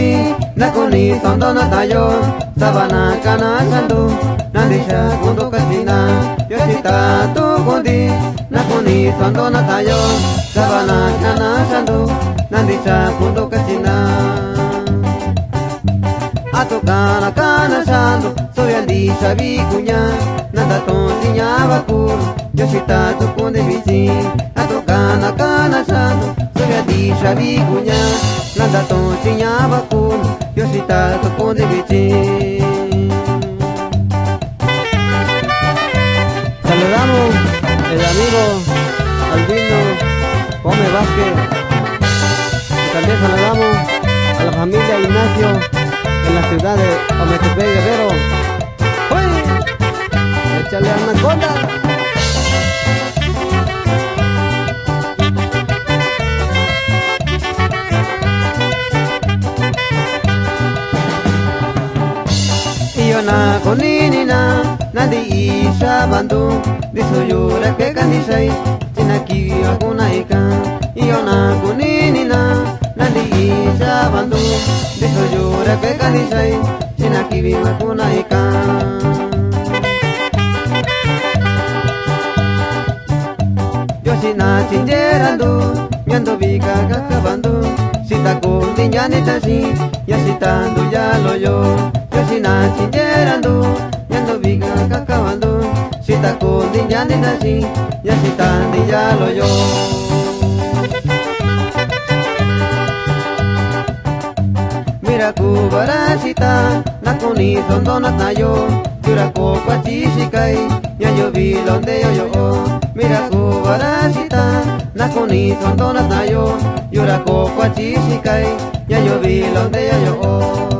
kundi nakoni sondo na tayo sabana kana sandu nandisha kundo kasina yosita tu kundi nakoni sondo na tayo sabana kana sandu nandisha kundo kasina atokana kana sandu soy andisha vikunya nanda tondinya bakuru yosita tu kundi bici atokana kana sandu soy andisha vikunya nanda tondinya bakuru yosita tu kundi bici. Saludamos el amigo Albino Gómez Vázquez. También saludamos a la familia Ignacio en la ciudad de Ometepec, Guerrero. ¡Uy! ¡Échale anaconda! Iyona koninina nandi isha bandu disuyura ke kanisai tinaki akuna ika. Iyona koninina nandi isha bandu disuyura ke kanisai tinaki akuna ika. Yoshina chinjerandu nyando bika kakabandu sita kundi nyanitasi yasitandu yaloyo. Yoshina chinjerandu nyando bika kakabandu sita kundi nyanitasi yasitandi yaloyo. Mira kubarasita nakoni sondo natayo yurako pachishikai yayo bilonde yo. Mira kubarasita nakoni sondo natayo yurako pachishikai yayo bilonde yo.